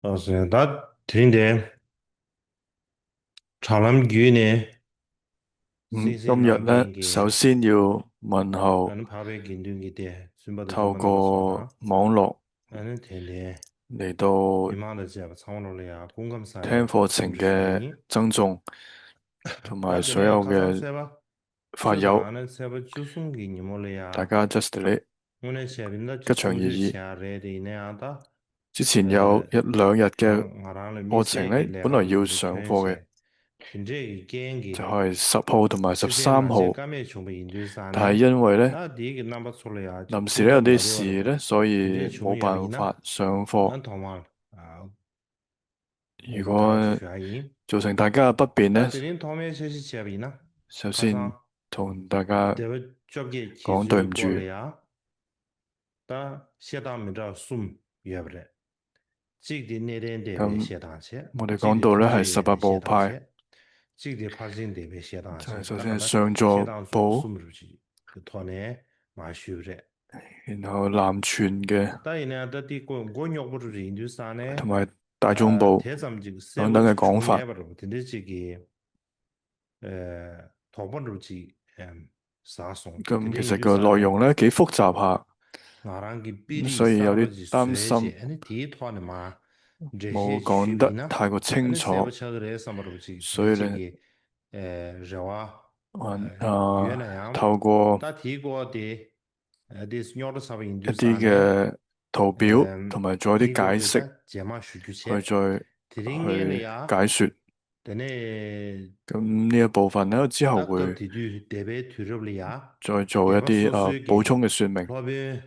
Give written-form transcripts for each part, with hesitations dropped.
那聽的長林魚呢，先今日呢，拿見首嘅，先要問候俺跑ไป見段嘅啲，全部都做透乜那個說過啦，網絡俺聽的，嚟到你媽的只參落嚟啊，公咁聽晒，課程公就學嘅英，僧眾，同埋所但係呢，卡上有嘅塞吧，法友，塞上俺呢塞吧就送給你們了呀，大家 just 嚟我呢下邊的就吉祥組如意。織下來的那樣的，之前有一兩日嘅俺呢沒寫課程呢，嘅來本來要吧就的上課嘅，全寫，聽這個見嘅。就係10號同埋十即使那些三號，革命全部印度山但係呢，因為呢，那第一個拿不出來啊，就臨時呢有啲組織不了了，事呢，所人家以冇全部要嚟呢，辦法上課。俺同嘛啊，我如們卡去果學英，造成大家嘅不便呢，但這裡同面學習前邊呢，首先卡上同大家得不作業提講對出唔住。過來啊，但寫到明朝送約不得，這個那天得別咁寫上去，我哋這個講到咧係同學員得十八部派，寫上去，這個拍進得別寫上去，就係首那個呢先係上座寫上送部，送不出去，個托呢馬修不然後南傳嘅當然呢，這啲我約不出去印度山呢，同埋大眾部睇咱們這個社等等嘅會就講法。充滿不了，真的這個討不住去沙送，真咁其實的印度個內山呢，容咧幾複雜下，我讓佢比咁例所以有啲沙不去擔心水去，你第一趟的嘛，這些冇講得區別呢，太過清你寫不楚，出來上不住去，所以咧，這個肉啊，原來樣，透過但提過的啲約到沙不印一啲度山呢。嘅圖表同埋做一提過啲解釋，嘅啫，這麼數據去切，再提定嘢嚟去啊，解說。等你咁呢一部分咧之後得個會提住特別推入嚟啊，再做一這把啲數據補嘅充嘅說明。嗰邊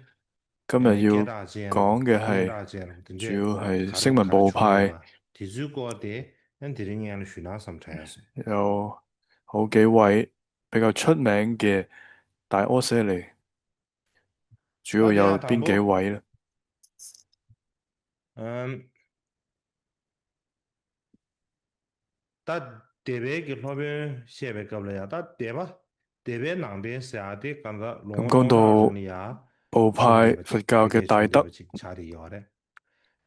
給今日要大件咯，講嘅給係大件咯，等主這要係聲聞卡的部派，重要吧，提住過的，人提定嘢嚟選哪什麼才是，有好幾位比較出名嘅大阿闍黎，主要大家有邊幾談不，位呢？嗯，但特別嘅嗰邊寫別個嚟啊，但特別南邊寫的，咁個咁龍講到東山嚟啊。部派兄弟不親，佛教特別嘅大德，兄弟不親，差啲要的。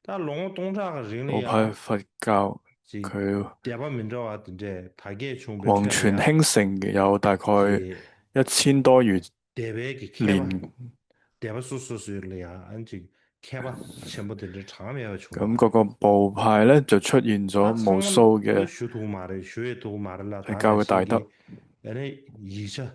但龍東山個人部嚟啊，派佛教是佢第八明朝啊，真係大家從不皇權聽嚟啊，興盛嘅有大概是1000多餘特別嘅開吧，年，特別數嚟啊，按這開吧，全部都是長面嘅出咁啊。嗰個部派咧就出現咗但無長都數嘅學徒嘛的，學徒嘛的啦，佛他那教嘅大德。些嘅，人哋以前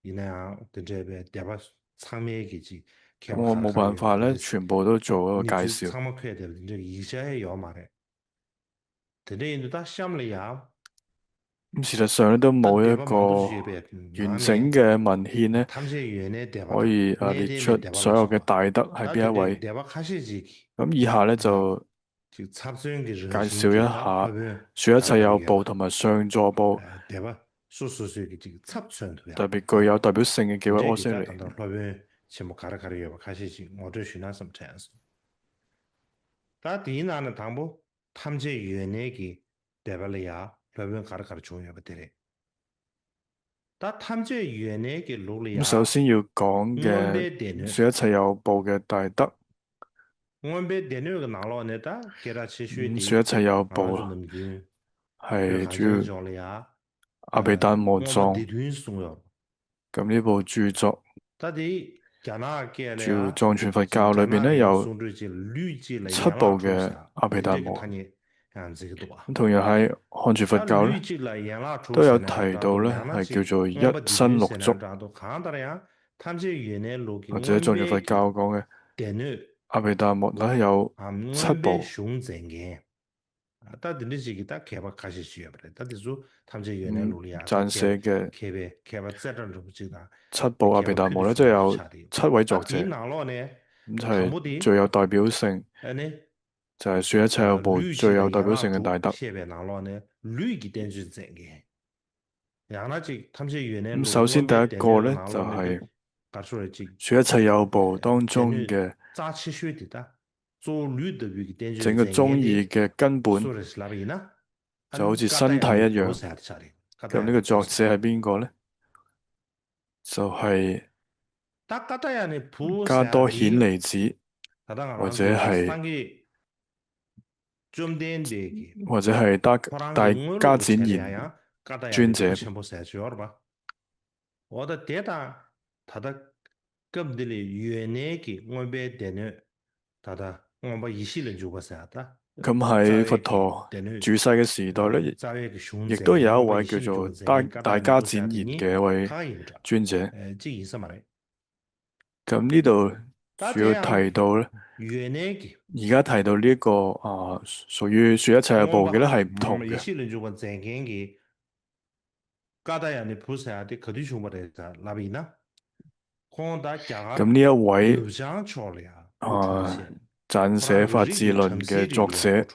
伊那樣的這邊特別長面嘅去開吧，咁我冇哈哈有，辦法咧，但是全部都做一個你就介紹。長麼快的，你這個以前還要嘛的。但係你打想嚟呀，咁事實上咧都冇一但係嘛都是個一邊完南面，整嘅文獻咧，他們些原來對吧可啦，以列那啲咪出所有嘅對吧咯啥？大德係但係邊一位。對吧開始時期，咁以下咧啊，就就插上嘅介人生紹一嘅啦，後下邊說一卡拉切有卡拉約吧，部同埋上座部對吧？數嘅這個插上圖呀，特別具有代表性嘅幾位這阿闍黎。個在等到後邊全部卡拉卡拉約吧，開始時我這選哪什麼產生？但第一難的談不，他們這原來嘅對吧了呀，後邊卡拉卡拉重要不得嘞。但他這原來嘅路嚟咁首啊，先要講我嘅俾電腦，說一切有部嘅大德，我俾電腦個哪落呢？但給他持續說一的，切有部俺就那麼遠，別係主要看見咗嚟啊，阿毗達摩我把地藏。圖送了，咁呢部著作但係加拿大嚟主要啊，藏傳佛是教裏加拿大人邊咧有送咗隻綠字嚟七養老部嘅處下，阿毗你這個達摩。睇你樣子個多啊？咁同樣喺漢傳佛但教咧，綠字嚟養老處都有先嚟提到咧，找到養老係叫處，做一我把地圖身六足，先嚟找到，看到了呀，他們這原來路嘅或者我藏傳佛俾嘅教講嘅電腦。阿毗達摩咧有啊，我被七部。熊整嘅，啊，但係你這個打開吧開始學不了，但係說他們這原來咁努力啊，打撰開吧寫嘅開吧這段就不知道，七部阿你開吧毗達摩咧，開的速度就即係有差啲，七位作但電者，腦咯呢，咁就係談不的，最有代表性，呢，就係說一切有部綠字最有代表嚟養老性嘅大德。處下邊哪咯呢，綠嘅電子整嘅，養老這他們這原來咁努力我首先第一們電腦個個咧就哪咯呢個係搞出來這說一切有部當電腦中嘅早期學的噠，做綠的這個電子整個整嘅宗義的，嘅根本，說的是哪邊呢？就好似加大身體一人的 樣。process 出嚟，加大咁呢人的 個作 process。者係邊個咧？就係但加大人的 process 加多顯啲，離子，他當或然就者係三個좀 된데기. 或者係大 호랑이 응어로 家展現 붙여내야 까다야니 專者。붙여보 세죠 봐. 어다 대다 다다 급들이 유엔에기 원배 되는 다다 원바 이실은 주고 사다. 咁喺佛 자외기 陀 되는 住世嘅時代咧，자외기 亦都 凶贼 有一 원바 位叫 이실은 做 주고 제 大 까다야니 家展現 붙여야더니 嘅一位 가인자. 尊者。지 있어 말해. 咁呢度主要 다대양 提到咧，유엔에기 而家提到呢、一個屬於說一切有報嘅咧係唔同嘅。이실은 주고 쟁갱기 까다야니 붙여야돼 그뒤 주고래자 라비나 咁呢一位 르장초리아 撰寫法治論嘅作者，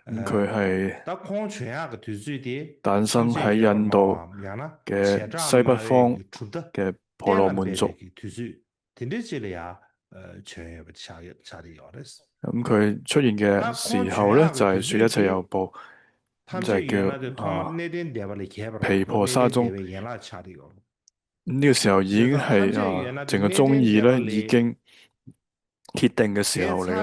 咁佢係誕生喺印度嘅西北方嘅婆羅門族。咁佢出現嘅時候咧，就係說一切有報，咁就係叫毗婆沙宗。呢個時候已經係整個宗義咧已經鐵定嘅時候嚟嘅。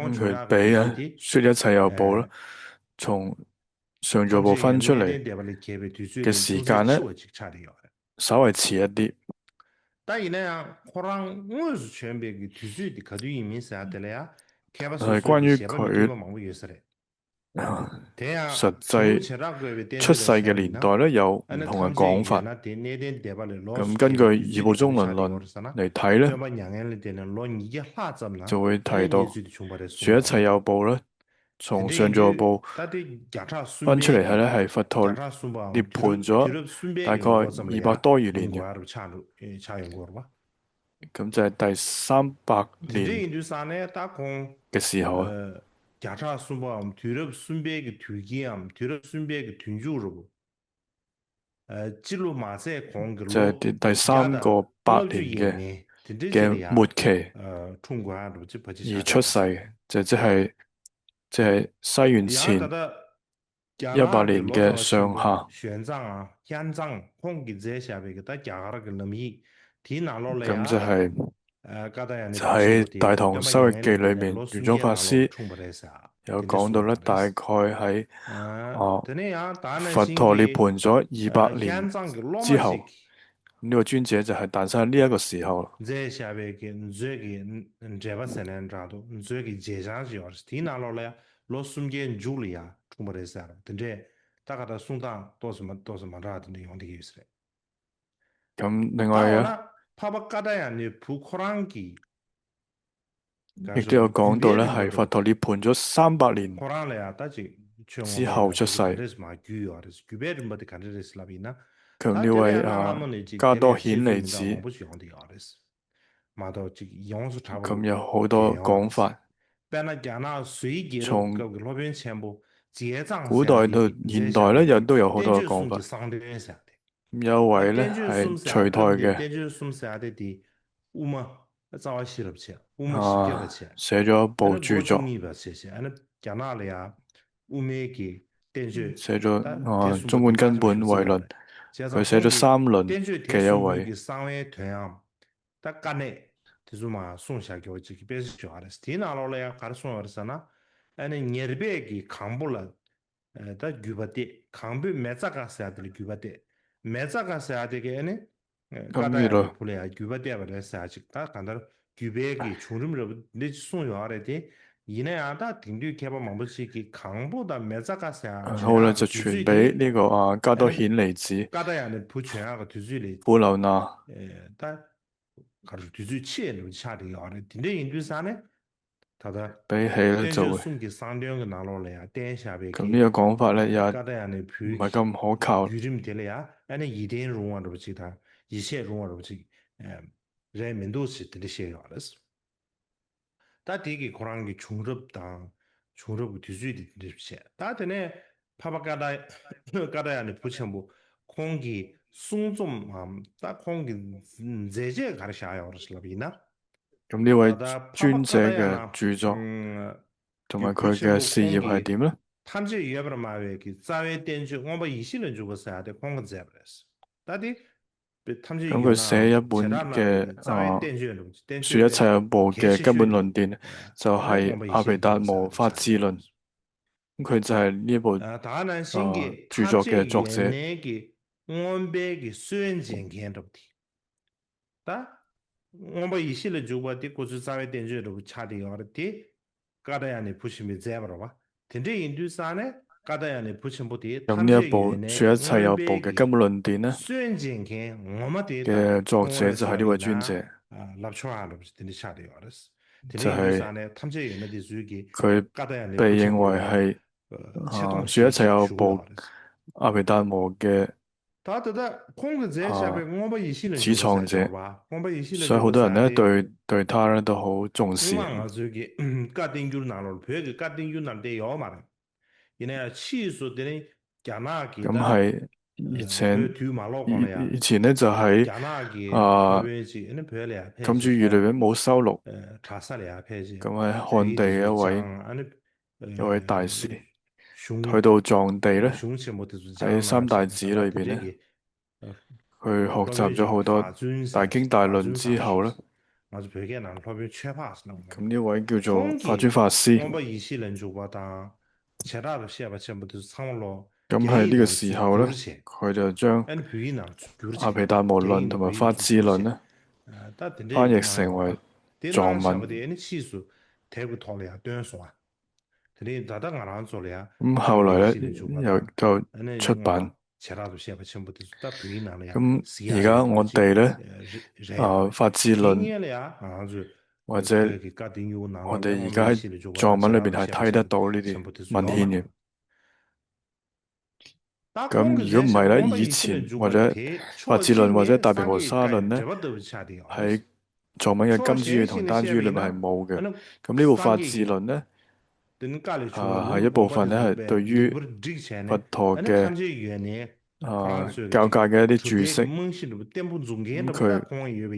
佢俾說一切有報咧，從上座部分出嚟嘅時間咧，稍微遲一啲。係關於佢實際出世嘅年代咧，有唔同嘅講法。咁根據《異部宗論論》嚟睇咧，就會提到說一切有報咧，從上座部分出嚟係咧係佛陀涅槃咗大概200多餘年嘅。咁就係第300年嘅時候啊。就係第3個百年嘅末期而出世嘅，即係西元前100年嘅上下。咁就係喺大唐修譯記裏面，玄奘法師有講到咧，大概喺佛陀涅槃咗200年之後，呢個尊者就係誕生喺呢一個時候。咁另外亦都有講到咧，係佛陀涅槃咗300年之後出世。咁呢位加多顯利子，咁有好多講法，從古代到現代咧，亦都有好多講法。有一位咧係隋代嘅寫咗一部著作，寫咗《中觀根本慧論》，佢寫咗三論嘅一位。咁呢度後來就傳俾呢個加多顯利子富樓那。比起咧就會咁呢個講法咧，也唔係咁可靠。다되게 그런 게 중럽당 중럽 뒤주디 뒤집세 다되네 파바가다 가다야네 부처뭐 공기 숭좀 딱 공기 제제 가르샤야 어르슬라비나 咁呢位尊者嘅著作同埋佢嘅事業係點咧？ 탐지 이해버마웨기 자외 덴주 원바 이실은 주고 써야 돼 공건 제브레스 다디 咁佢寫一本嘅說一切有部嘅根本論點，就係阿毗達摩法智論。咁佢就係呢部著作嘅作者。我以前的就我的过去早一点就都查的要的，噶的样的不是没在不了吧？听这印度啥呢？噶的样的不是不的，咁他们这呢一部原來說一切有部嘅根本論點呢孫健康我們的嘅作我來者就係呢位尊說的呢者，立場啊，都是聽你查的要的是。聽這就係印度啥呢？他們這原來的屬於佢噶的樣的不是被認不了，為係切東說一切西有部屬要的。阿毗達摩嘅他得的空個在下邊，我們以前人始就不創者，在吧？我們以前人所以就好多人咧不在的。對他咧都好重視。我這個家庭有哪路，譬如家庭有哪地要嘛的，因為技術的加拿大咁係以前咧就喺加拿大金珠語裏邊冇收錄，查薩利亞配置，咁喺漢地嘅一位大師，去到藏地咧，喺三大寺裏邊咧，佢學習咗好多大經大論之後咧，咁呢位叫做法尊法師，咁喺呢個時候咧，佢就將阿毗達摩論同埋法智論咧翻譯成為藏文。咁後來咧又就出版。咁而家我哋咧法智論或者我哋而家喺藏文裏邊係睇得到呢啲文獻嘅。咁如果唔係咧，以前或者法智論或者大毗婆沙論咧，喺藏文嘅金珠語同丹珠語裏面係冇嘅。咁呢部法智論咧，係一部分咧係對於佛陀嘅教界嘅一啲注釋，咁佢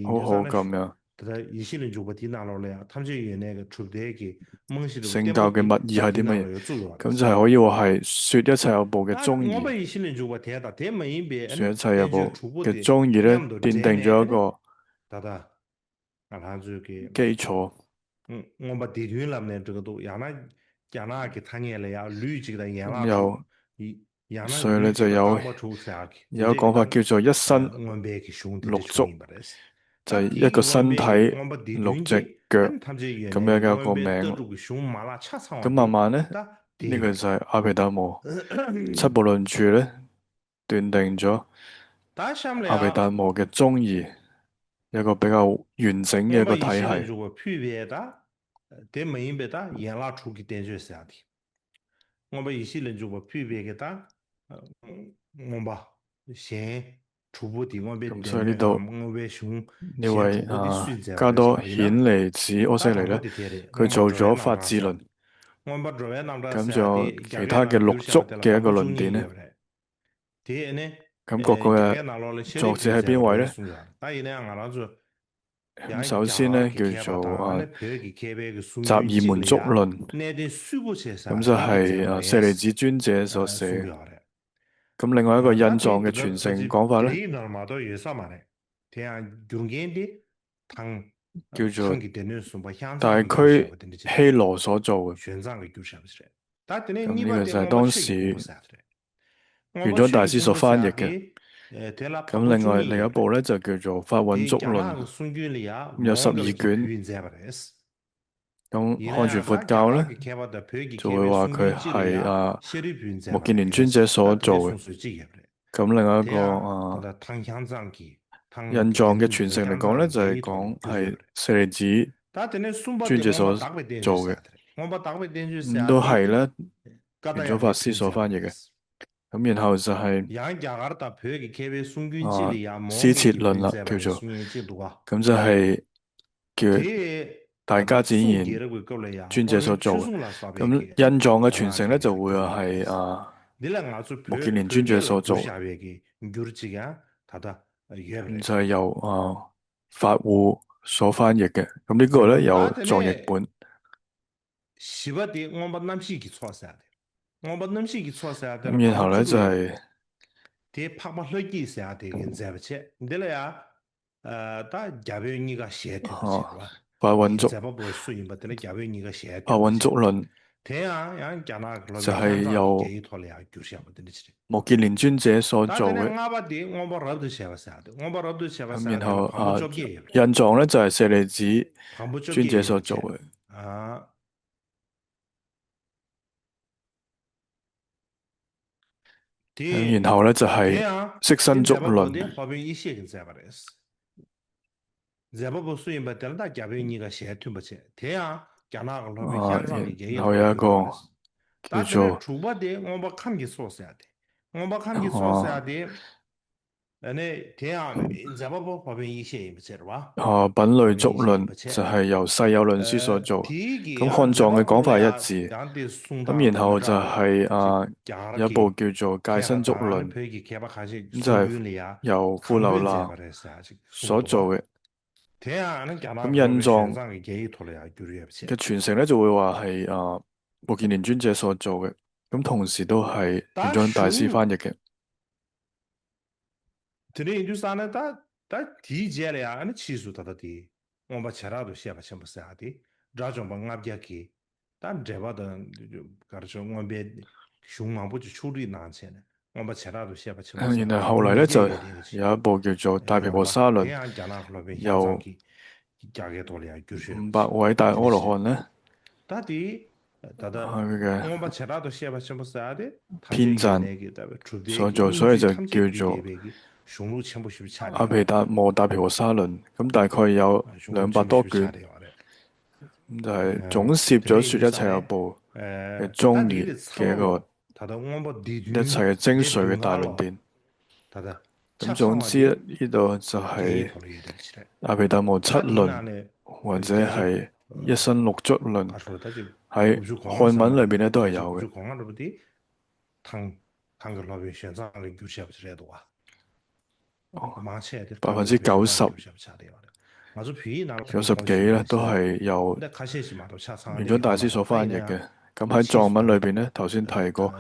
好好咁樣聖教嘅密意係啲乜嘢？咁就係可以話係說一切有部嘅宗義。說一切有部嘅宗義咧，奠定咗一個基礎。咁所以咧就有講法叫做一身六足，就係一個身體六隻腳咁樣嘅一個名。咁慢慢咧，呢個就係阿毗達摩七部論著咧斷定咗阿毗達摩嘅宗義，一個比較完整嘅一個體系。咁所以呢度呢位加多顯離子柯西尼咧，佢做咗法智論，咁仲有其他嘅六足嘅一個論點咧。咁各個嘅作者係邊位咧？咁首先咧叫做集異門足論，咁就係舍利子尊者所寫。咁另外一個印藏嘅傳承講法咧，叫做大區希羅所做嘅。咁呢個就係當時玄奘大師所翻譯嘅。咁另一部咧就叫做法蘊足論，有12卷。咁漢傳佛教咧就會話佢係目犍連尊者所做嘅。咁另外一個印藏嘅傳承嚟講咧，就係講係舍利子尊者所做嘅。咁都係咧玄奘法師所翻譯嘅。咁然後就係施設論啦，叫做咁就係叫大迦旃延尊者所做嘅。咁印藏嘅傳承咧就會係目犍連尊者所做，就係由法護所翻譯嘅。咁呢個咧有藏譯本。咁然後咧就係대 파마 흘기 있어야 되긴 잡채 근데야 다 자변이가 셰트 버치라 白混 이 族 잡아 볼 수인 것들은 자변이가 白 셰트 混族 버치 論 대야 양 자나就 그러면 係 현장이 由 계획 돌려야 교시야 버들 지 穆建連尊者所做 다들 嘅， 나바디 오버럽도 셰버사도 오버럽도 咁然 셰버사도 後 반부 쪽이에요 印藏咧就係舍利子 반부 尊者 쪽이에요 所做 버치 嘅， 아 咁 대 然後咧就係 대야 色身 된 族 잡아 論， 보디 법인 이시에 그 잡아레스 잡아 볼 수인 것들은 자변이가 셰트 버치 대야 자나 그러면 현장이 계획 然後 돌려 有一個 교류하레스 叫 다들 做 주바데 오버 칸기 소스야 돼 오버 칸기 啊 소스야 돼 아니 대야 잡아 볼 법인 이시에 버치 봐 品類 법인 族 이시에 論 버치 就係由世有論師所做， 咁 디기야 漢藏嘅講法係一 제바볼래야 致， 양데 咁 숭당 然後就 나라 係 有一部 자르기 叫做戒身族 개바단 論， 벽이 개박하시 咁就係 숭균이야 由富樓 강변 那 제발했어 아직 所做 숭도와 嘅， 대안은 자나 咁印 그러면 藏 현상이 계획 돌려야 교류해보지 嘅傳承咧就會話係穆建連尊者所做嘅，咁同時都係玄奘大師翻譯嘅。 드네 인두산에 다 디제래야 아니 치수다다 디 엄마 차라도 시아바 첨부사디 라좀 방압기기 단 제바던 가르쳐 엄베 흉망부지处理 난세네 엄마 차라도 시아바 然 첨부사 後後嚟咧 반복 就 이게 되지 有一部叫做《大毗婆 열어봐 沙論》， 대한 자나 그러면 由 현상기 자게 돌려야 교수해 500位大阿羅漢咧 다디 다다 佢嘅 엄마 차라도 시아바 첨부사디 탐제 編撰 연예기 다 所 주대기 做，所以 인지 就 탐제 叫做 규대배기 흉루 첨부시 阿毗 차례 達摩大毗婆沙論。咁大概有200多卷，咁就係總攝咗說一切有部嘅宗義嘅一個一切嘅精髓嘅大論典。咁總之呢度就係阿毗達摩七論或者係一身六足論喺漢文裏邊咧都係有嘅。 90%幾咧都係由玄奘大師所翻譯嘅。咁喺藏文裏邊咧，頭先提過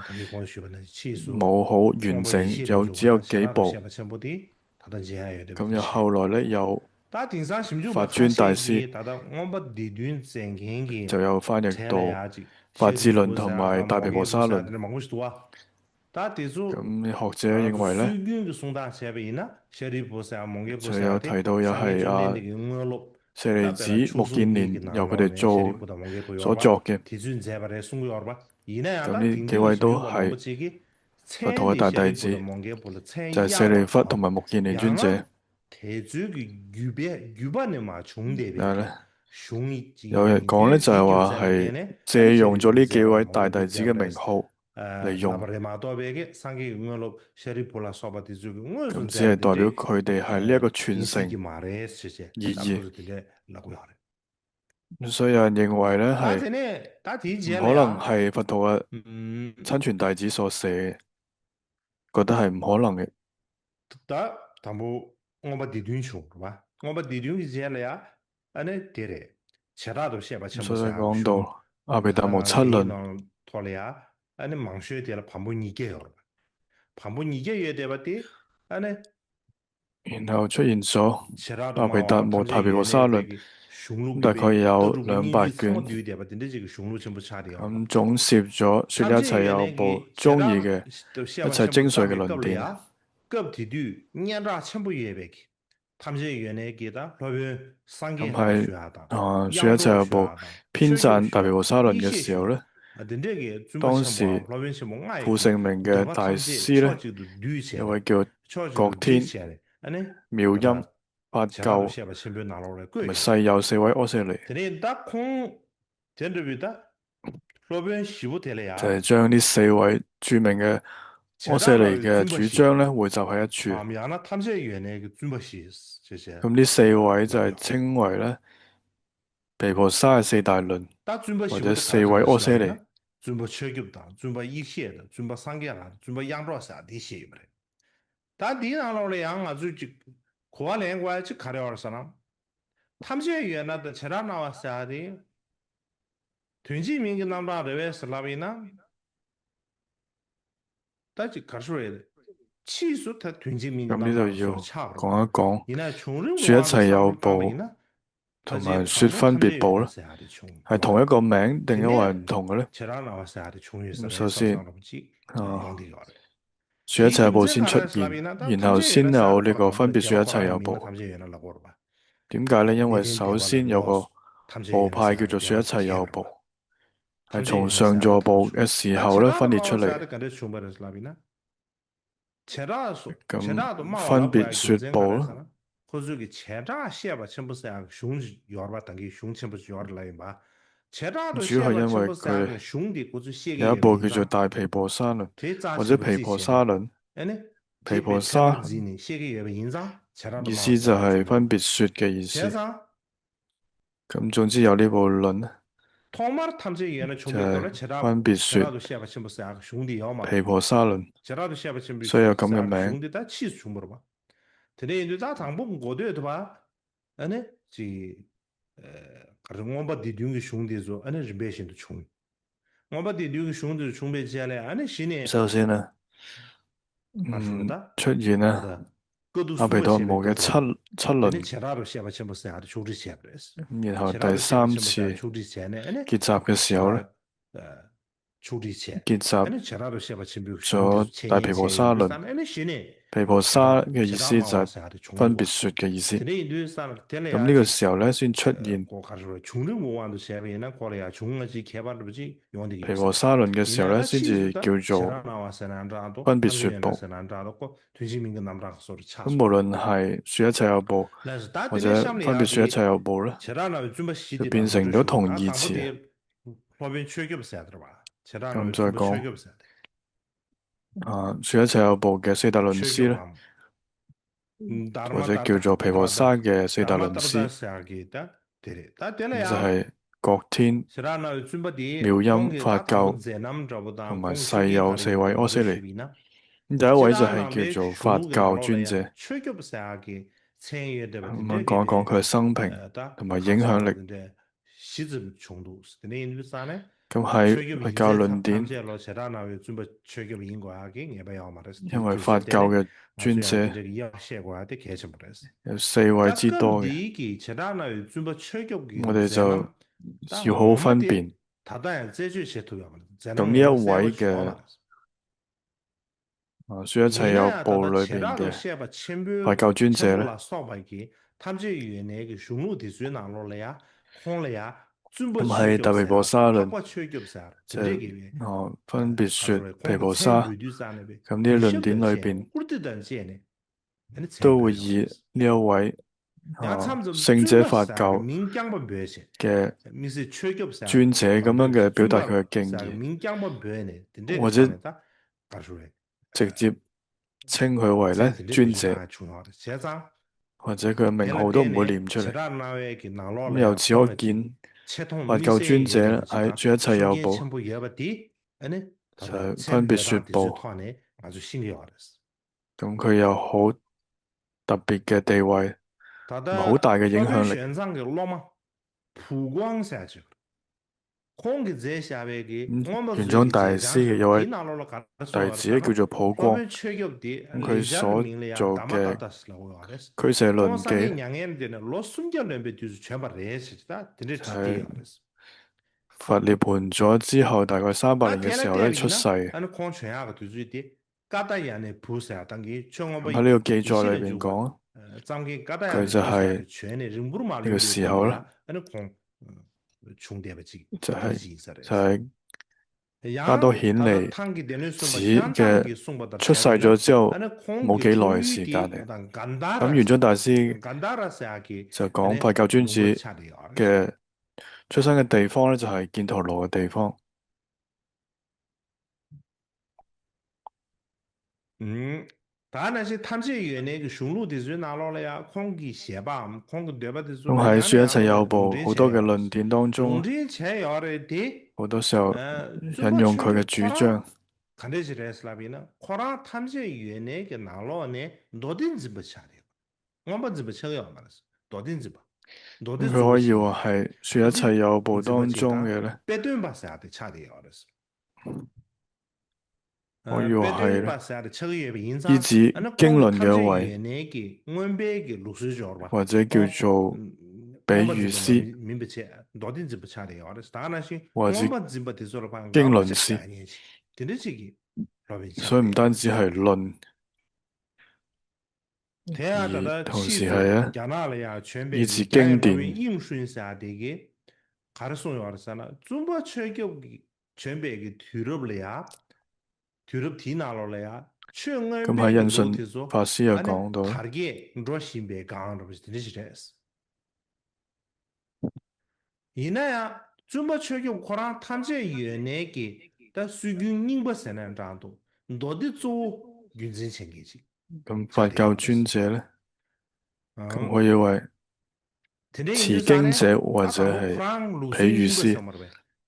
冇好完整，只有幾部。咁又後來咧有法尊大師就有翻譯到法智論同埋大毗婆沙論。咁學者認為咧，就有提到又係舍利子、目犍連由佢哋所作嘅。咁呢幾位都係佛陀嘅大弟子，就係舍利弗同埋目犍連尊者。但係咧，有人講咧就係話係借用咗呢幾位大弟子嘅名號嚟用，咁只係代表佢哋係呢一個傳承意義。所以有人認為咧係唔可能係佛陀嘅親傳弟子所寫嘅，覺得係唔可能嘅。所以講到阿毗達摩七論。 然後出現咗阿毗達摩大毗婆沙論，大概有200卷，咁總攝咗說一切有部宗義嘅一切精髓嘅論典。咁係說一切有部編撰大毗婆沙論嘅時候咧，當時傅盛明嘅大師咧，有位叫覺天、妙音、八救同埋世有4位阿闍黎，就係將呢4位著名嘅阿闍黎嘅主張咧匯集喺一處。咁呢4位就係稱為咧毗婆沙嘅4大論，或者4位阿闍黎。 다지 가르쳐야 돼. 咁呢度要講一講說一切有部同埋說分別部啦，係同一個名定因為唔同嘅咧？咁首先啊，說一切有部先出現，然後先有呢個分別說一切有部。點解咧？因為首先有個部派叫做說一切有部，係從上座部嘅時候咧分裂出嚟。咁分別說部啦。主要係因為佢有一部叫做大毗婆沙論或者毗婆沙論，毗婆沙意思就係分別說嘅意思。咁總之有呢部論咧，就係分別說毗婆沙論，所以有咁嘅名。首先呢，出現呢阿毗陀無嘅七輪，然後第三次結集嘅時候呢，結集咗大毗婆沙論。毗婆沙嘅意思就係分別說嘅意思。咁呢個時候咧，先出現毗婆沙論嘅時候咧，先至叫做分別說部。咁無論係說一切有部或者分別說一切有部咧，就變成咗同義詞。咁再講說一切有部嘅四大論師咧，或者叫做毗婆沙嘅四大論師，就係覺天、妙音、法教同埋世有四位阿闍黎。第一位就係叫做法教尊者。咁樣講一講佢嘅生平同埋影響力。咁係佛教論典，因為法教嘅尊者有四位之多嘅，我哋就要好好分辨。咁呢一位嘅說一切有部裏邊嘅法教尊者咧，咁係大毗婆沙論，就分別說毗婆沙。咁呢啲論典裏邊都會以呢一位聖者法教嘅尊者咁樣嘅表達佢嘅敬意，或者直接稱佢為咧尊者，或者佢嘅名號都唔會念出嚟。咁由此可見，法教尊者喺說一切有部，就係分別說部。咁佢有好特別嘅地位，好大嘅影響力。玄奘大師嘅有位弟子叫做普光，咁佢所做嘅俱舍論記係佛涅槃咗之後，大概300年嘅時候咧出世。喺呢個記載裏邊講，佢就係呢個時候咧，就係加多顯利子嘅出世咗之後冇幾耐嘅時間嚟。咁玄奘大師就講法教尊者嘅出生嘅地方咧，就係犍陀羅嘅地方。咁喺說一切有部好多嘅論典當中，好多時候引用佢嘅主張。佢可以話係說一切有部當中嘅咧，我以為係咧，依呢指經講嘅論嘅探位，原來嘅安排嘅歷史上吧，或者叫做比光不喻師，明不切，到底不恰的，當然是或者光不的說了吧，經不是論師，概念性，真的是個老百姓所以唔單止係論，睇下他而同的氣質，時係啊，加納了呀，全依北嘅，指假如老百經典，應順下的個，卡的重要的是呢，中國全球嘅全北嘅投入了呀，投入提拿了呀，全安咁北嘅喺印信路提說，法師又啊呢，講到啦，他嘅若新北港，不是真的是這樣子。現在呀，中國全球可能探測原來嘅，但水軍認不成呢張度，到底做軍政情嘅事，咁佛差啲教有的是。尊者咧，咁我嗯，以為聽啲研持究啥呢？經者或打到者係可能露比水認不喻師，什麼的唄，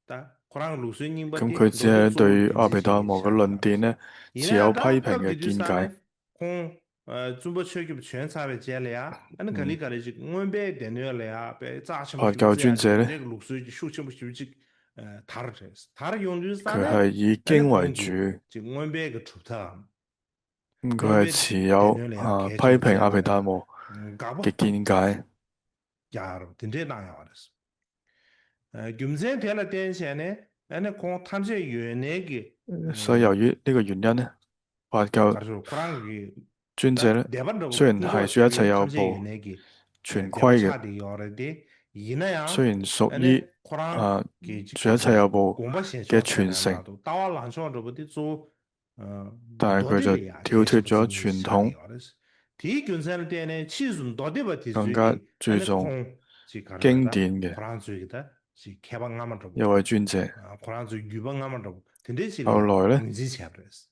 但可能露水認不咁的，佢只係到底做對阿毗軍政情嘅事，達摩嘅差啲有的是。論點咧現在持有批評打到底嘅見對啥呢？解。中國全球全差別建立啊，那肯定嗯，搞的是安排電腦來啊，被炸什麼佛教修正啊，就尊者咧，這個露水就修什麼修正，他的這是，他的用的是啥佢呢？係以那經為工具主，就安排個出頭，安咁佢係排持電有腦來啊，開批評阿修正的，毗達摩搞不，嘅見解。假如真正那樣的是。今天睇了電線呢，那講探測原來嘅，所以由於呢個原因咧，佛教假如可能嘅，尊者咧，台灣的雖然中國係說一切有探測原部來嘅，全規嘅，台灣差的要嚟的，而那樣，雖然屬那於可能嘅這說一切有個部廣播現嘅象才傳承，能達到，到我冷場這不的做，但係佢就到底嚟啊，跳脫咗電視不是傳統，差的要的是，第一軍山的呢，其實到底不提出更加嘅，那注重空是搞經的，典嘅可能做的是開放啱啱這一位尊者。可能做語本啱啱這，真的是後來咧，軍事差的是。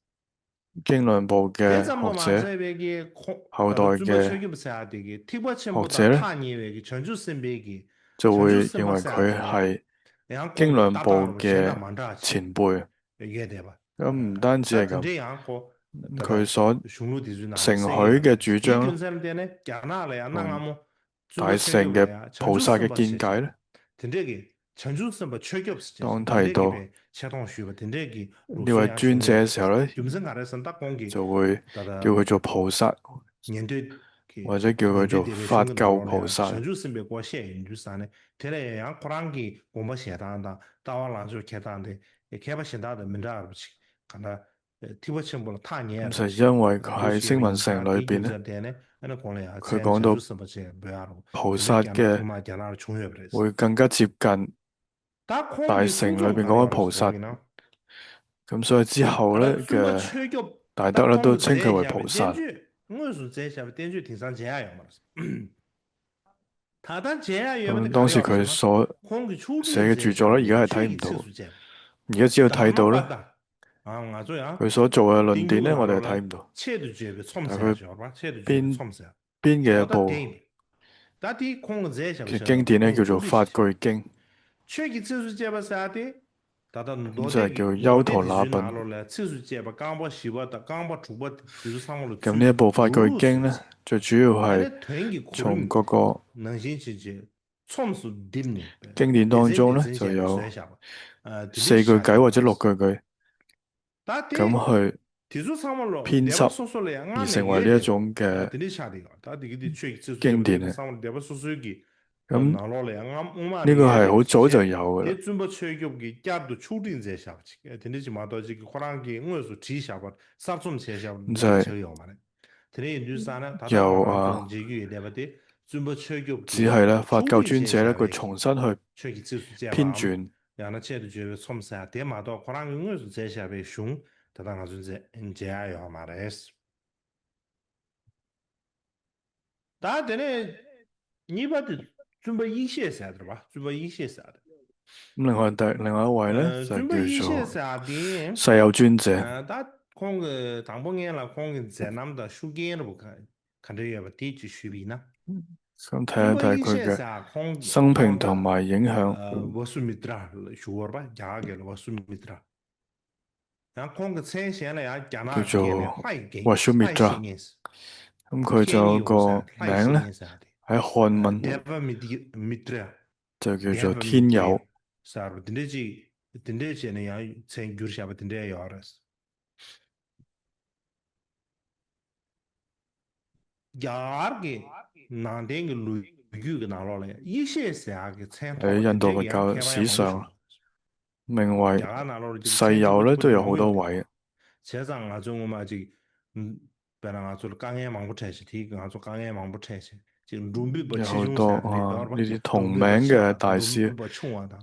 經論部嘅這怎麼嘛？學者，這邊嘅後代中國嘅全球不是啊？這個提拔全部到學者咧，他年嘅全球性別嘅，就全球會認為性別是啊？佢係然後經論講達到部了現在嘅蠻大氣，前輩。也對吧？咁唔單止係咁，但這樣個，佢所雄鹿地主拿承許聲音嘅主第一張咧，軍上邊呢，加拿大呀，那同麼中大國全球乘嘅來啊，全菩薩嘅球性別見解咧，聽這個全球性別全球不是這樣，當聽這個提到唄，切通書吧，聽這個魯呢迅呀，位尊者雄鹿，嘅時候咧，基本上係上達講嘅，就會他叫佢做的菩薩，面對或者叫佢做面對這個法救熊跟拿了呀，菩薩。全球性別國寫研究上呢，聽了樣可能嘅我們寫當當，大王郎就開當的，也開不現大的文章而不起，看他提不清楚了，他年咁就因為佢有喺聲聞乘裏邊咧，佢講到菩薩嘅會更加接近大乘裏邊講嘅菩薩，咁所以之後咧嘅大德咧都稱佢為菩薩。咁當時佢所寫嘅著作咧，而家係睇唔到，而家只要睇到咧，佢所做嘅論點咧，我哋係睇唔到，但係佢邊嘅一部嘅經典咧，叫做《法句經》，咁就係叫優陀那品。咁呢一部《法句經》咧，最主要係從嗰個經典當中咧，就有4句偈或者6句偈，咁去編輯而成為呢一種嘅經典嘅。咁呢個係好早就有嘅啦。就係由只係咧法教尊者咧，佢重新去編撰。咁另外一位咧就叫做世有尊者。咁睇一睇佢嘅生平同埋影響。叫做 Vasumitra，咁佢就有個名咧喺漢文就叫做天友。 야르게 난댕게 루규게 나로래 이셰스야게喺印度佛천토버든지 양教 개발야 史上， 망부슈 名為 야가 나로를 지금 世友咧都 천지부터 有好多 망부용데 位， 세상 아주 뭐지 배랑 아주 강에 망부차시 티 아주 강에 망부차시 지금 룸비버 有好多 치중사네 呢 여러분 啲同名 룸비버 嘅 차 大師， 룸비버 총하다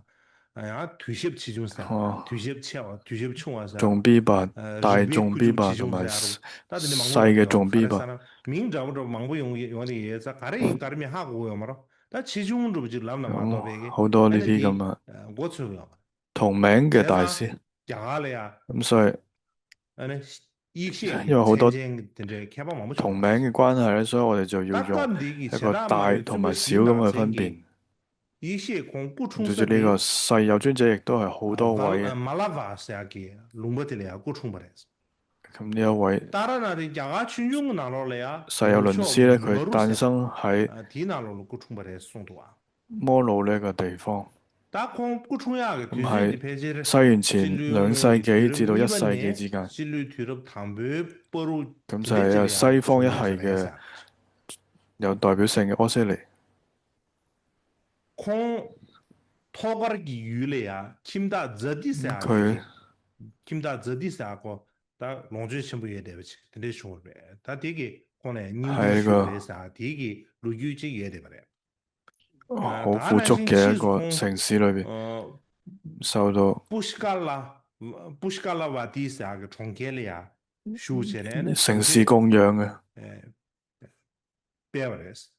아야 뒤십 치중사 哦， 뒤십 치와 뒤십 총하사 仲 B 吧，大 리베 眾 B 구중 吧，同埋 치중사로 다들 細嘅 망부용데 仲 B 吧， 가르사람 민자부터 망부용 요리 예사 가르인 가르미 하고요 말어 다 치중으로 지금 남나 咁 마도베게 好多呢 아니 啲咁 디 啊 고츠요 同名嘅大 세상 師， 야갈래야 咁所以 아니 因 이시에게 為好多 천쟁 된저 개발 망부 同 좀 名嘅關係咧，所以我哋就要用 딱간디기 一個 제라 大 말이 同 좀 埋小咁 인나 嘅分辨。 생기 이시에 공부 最住呢個 충섭이 世有尊者亦都係好多位嘅， 말라바스야기 룸버들이야 고충버레스 咁呢一位 따라나리 야가 춘용 나로래야 世有論師咧，佢誕生喺 디나로로 고충버레스 송도와 摩魯呢個地方， 딱콩 고충야게 咁喺 뒤지디 페이지를 西元前2世紀至到1世紀之間， 실루 뒤럽 담배 뻐루 咁就係有西方一系嘅 콩 有代表性嘅柯西尼， 토가르기 유래야 김다 저디사 佢 김다 저디사고 다 롱주 신부에 대비치 근데 쇼베 다 되게 코네 係 님부 個 쇼베사 되게 루규지 예대 버려 好富足嘅一個城市裏邊， 受到 부시칼라 와디사 그 총계리야 쇼체네 城市供養嘅， 베버레스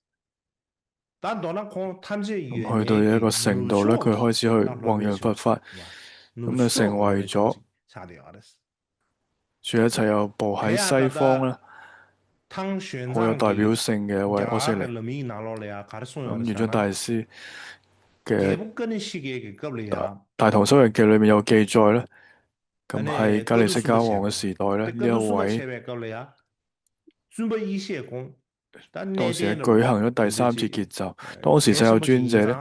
但到那空探知咁去到一個程度咧，佢開始去弘揚佛法，咁就成為咗住一切有部喺西方咧，好有代表性嘅一位柯西尼。咁玄奘大師嘅大唐修日記裏面有記載咧，咁喺加利色迦王嘅時代咧，呢一位當時係舉行咗第3次結集，當時世有尊者咧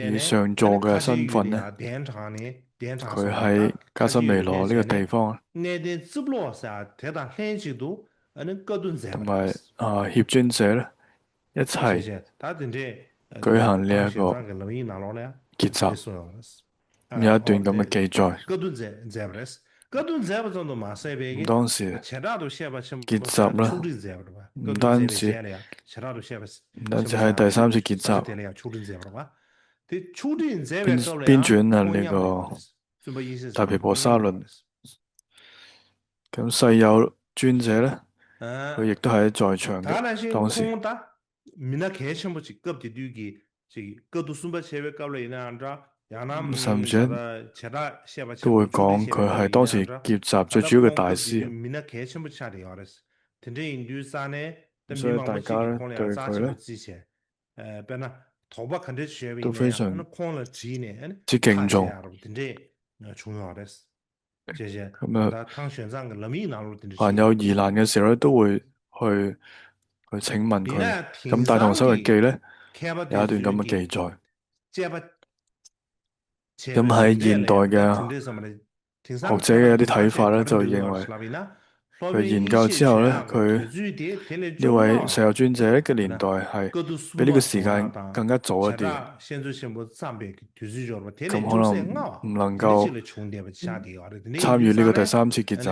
以上座嘅身份咧，佢喺加什彌羅呢個地方，同埋協尊者咧一齊舉行呢一個結集，有一段咁嘅記載。咁當時結集啦，唔單止係第3次結集，編轉啊呢個大毗婆沙論。咁世有尊者咧，佢亦都係在場嘅當時。甚至都會講佢係當時結集最主要嘅大師，所以大家咧對佢咧都非常之敬重。咁啊，凡有疑難嘅時候咧，都會去請問佢。咁《大唐修日記》咧有一段咁嘅記載。咁喺現代嘅學者嘅一啲睇法咧，就認為佢研究之後咧，佢呢位世有尊者嘅年代係比呢個時間更加早一啲，咁可能唔能夠參與呢個第3次結集，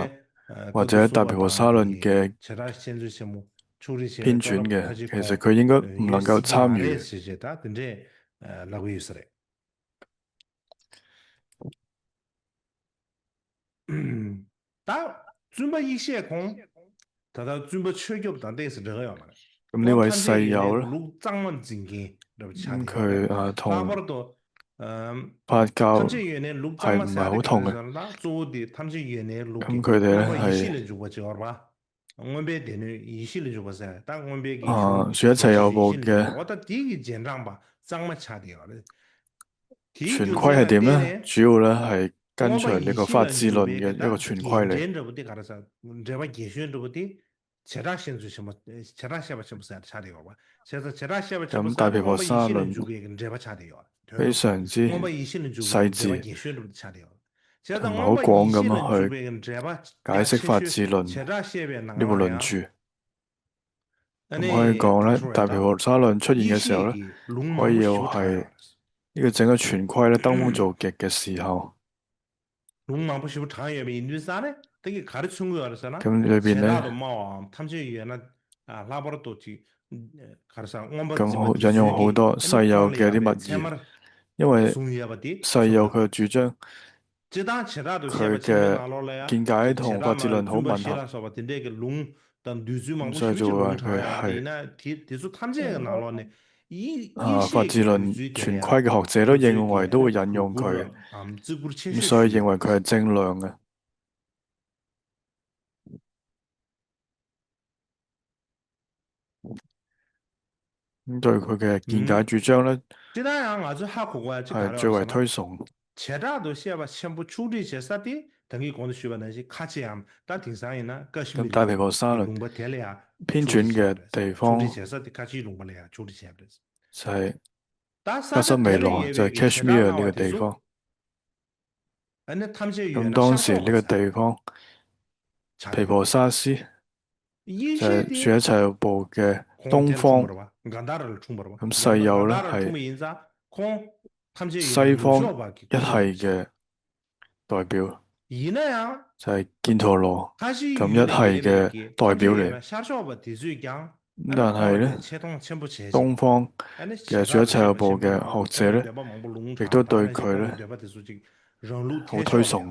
或者大毗婆沙論嘅編纂嘅，其實佢應該唔能夠參與。咁呢位世友咧，咁佢同佛教係唔係好同嘅？咁佢哋咧係說一切有部嘅全規係點咧？主要咧係跟隨呢個法治論嘅一個全規嚟。咁大毗婆沙論非常之細緻，同埋好廣咁樣去解釋法治論呢部論著。咁可以講咧，大毗婆沙論出現嘅時候咧，可以又係呢個整個全規咧登峰造極嘅時候。咁裏邊咧，咁引用好多世友嘅啲物言，因為世友佢嘅主張，佢嘅見解同發自論好吻合，咁所以就會話佢係發自論全規嘅學者都認為都會引用佢，咁所以認為佢係正量嘅。咁對佢嘅見解主張咧，係最為推崇。咁大毗婆沙論編纂嘅地方就係加什米羅，就係 Kashmir 呢個地方。咁當時呢個地方，毗婆沙斯就係住喺齊木部嘅東方。咁世友咧係西方一系嘅代表，就係犍陀羅咁一系嘅代表嚟。咁但係咧，東方嘅住喺齊木部嘅學者咧，亦都對佢咧好推崇。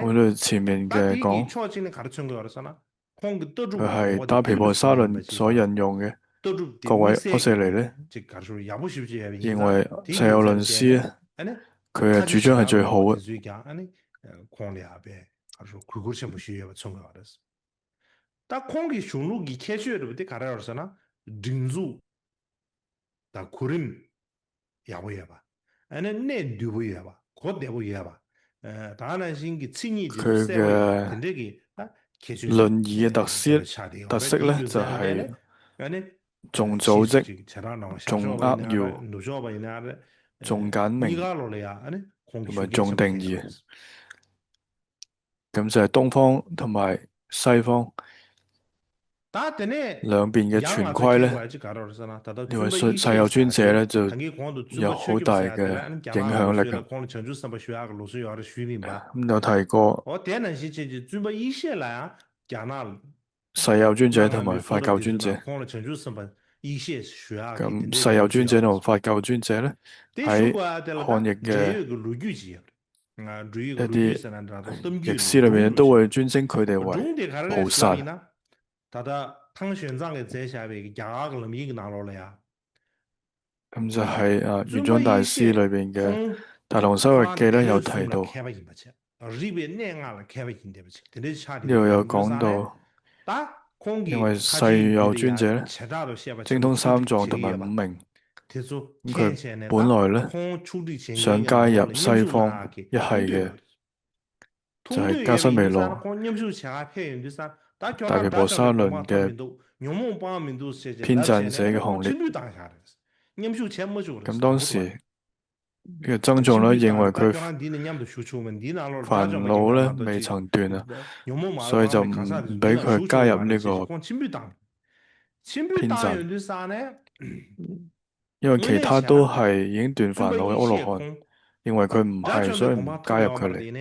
好似前面嘅講，佢係大毗婆沙論所引用嘅。各位歐舍尼咧，認為世友論師咧，佢嘅主張係最好嘅。佢嘅論議嘅特色咧，就係重組織、重扼要、重簡明同埋重定義。咁就係東方同埋西方兩邊嘅全規咧，呢位世友尊者咧就有好大嘅影響力嘅。咁有提過世友尊者同埋法教尊者。咁世友尊者同法教尊者咧，喺漢譯嘅一啲譯師裏面都會尊稱佢哋為菩薩。咁就係玄奘大師裏邊嘅《大唐修日記》咧，有提到呢度有講到。因為世友尊者咧精通三藏同埋五明，咁佢本來咧想加入西方一系嘅，就係加什米羅、大毗婆沙論嘅編撰者嘅行列。咁當時嘅僧眾咧認為佢煩惱咧未曾斷啊，所以就唔俾佢加入呢個編撰，因為其他都係已經斷煩惱嘅阿羅漢，認為佢唔係，所以唔加入佢嚟。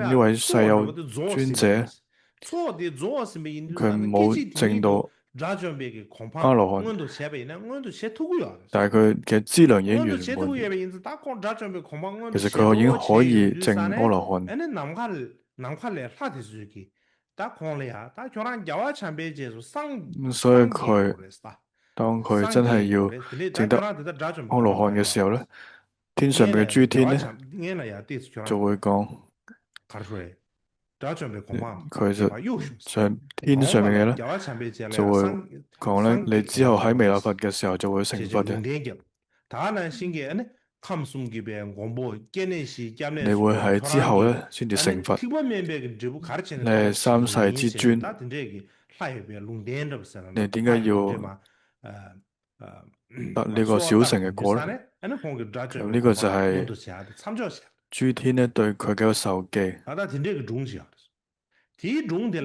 呢位世友尊者，佢冇證到阿羅漢，但係佢嘅資糧已經圓滿。其實佢已經可以證阿羅漢。所以佢當佢真係要證得阿羅漢嘅時候咧，天上邊嘅諸天咧就會講，佢就上天上面嘅咧就會講咧，你之後喺彌勒佛嘅時候就會成佛嘅。你會喺之後咧先至成佛，你係三世之尊，你點解要得呢個小乘嘅果咧？咁呢個就係諸天咧對佢嘅受記。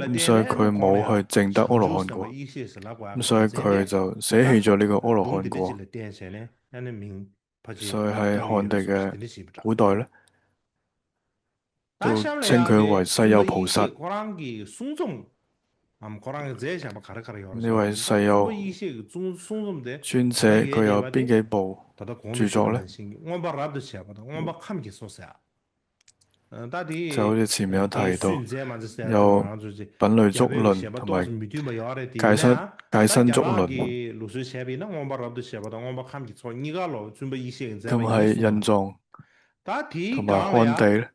咁所以佢冇去證得阿羅漢果，咁所以佢就捨棄咗呢個阿羅漢果，所以喺漢地嘅古代咧，都稱佢為世有菩薩。呢位世有尊者，佢有邊幾部著作咧？就好似前面有提到，有品類足論同埋戒身足論。咁喺印藏同埋漢地咧，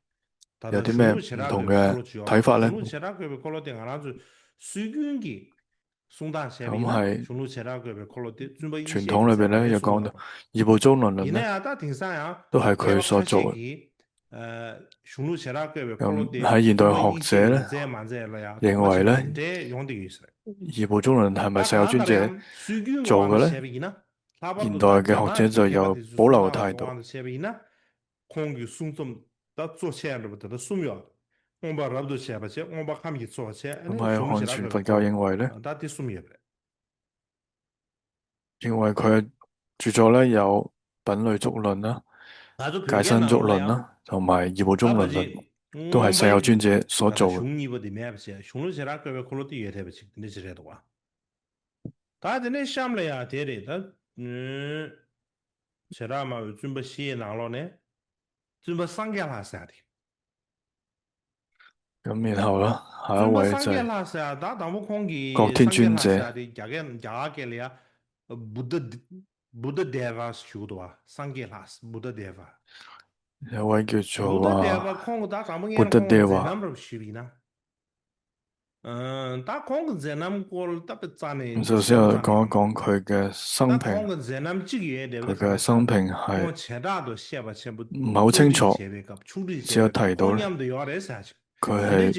有啲咩唔同嘅睇法咧？咁係傳統裏邊咧，有講到二部宗論論咧，都係佢所做嘅。咁喺現代學者咧，認為咧，二部宗論係咪世有尊者做嘅咧？現代嘅學者就有保留嘅態度。咁喺漢傳佛教認為咧，認為佢嘅著作咧有品類足論啦、戒身足論啦，同埋二部宗論論，都係世有尊者所做嘅。咁然後啦，下一位就係覺天尊者。有位叫做Buddhadeva。首先我講一講佢嘅生平。佢嘅生平係唔係好清楚，只有提到咧，佢係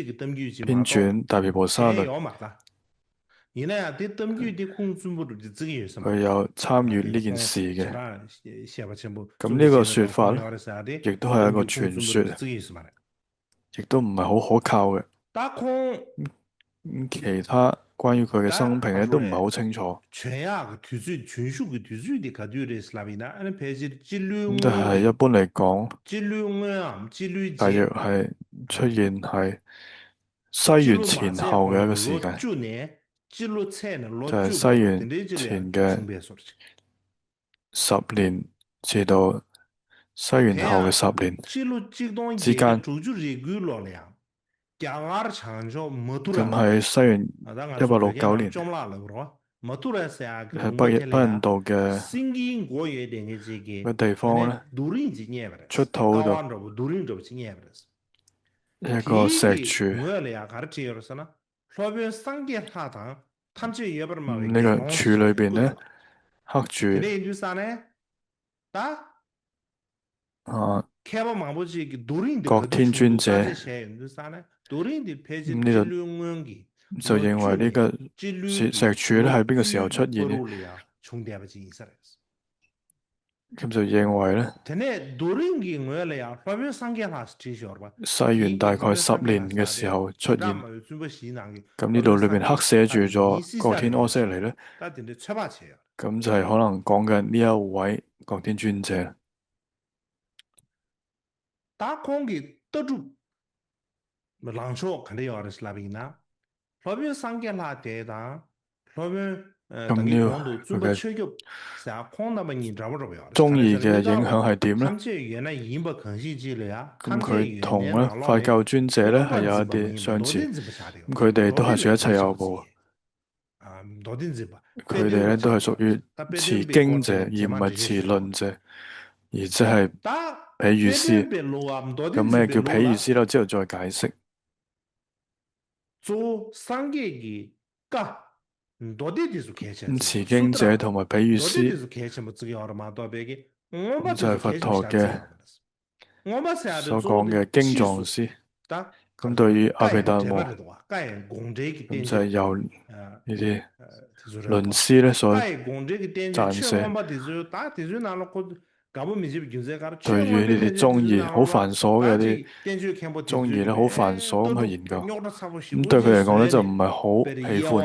編纂《大毗婆沙論》，佢有參與呢件事嘅。咁呢個說法咧，亦都係一個傳說，亦都唔係好可靠嘅。其他關於佢嘅生平咧，都唔係好清楚。咁但係一般嚟講，大約係出現喺西元前後嘅一個時間，就係西元前嘅10年至到西元後嘅10年之間。咁喺西元1869年，喺北印度嘅地方咧，出土到一個石柱。呢個柱裏邊咧，刻住覺天尊者。呢度就認為呢個石柱咧喺邊個時候出現嘅？咁就認為咧，西元大概10年嘅時候出現。咁呢度裏邊刻寫住咗覺天阿闍黎咧，咁就係可能講緊呢一位覺天尊者。咁呢個佢嘅宗義嘅影響係點咧？咁佢同咧法教尊者咧係有一啲相似。咁佢哋都係說一切有部。佢哋咧都係屬於持經者，而唔係持論者，而即係比喻師。咁咩叫比喻師咧？之後再解釋。咁持經者同埋比喻師，咁就係佛陀嘅所講嘅經藏師。咁對於阿毗達摩，咁就係由呢啲論師咧所撰寫。對於呢啲中醫好繁瑣嘅啲中醫咧，好繁瑣咁去研究，咁對佢嚟講咧就唔係好喜歡。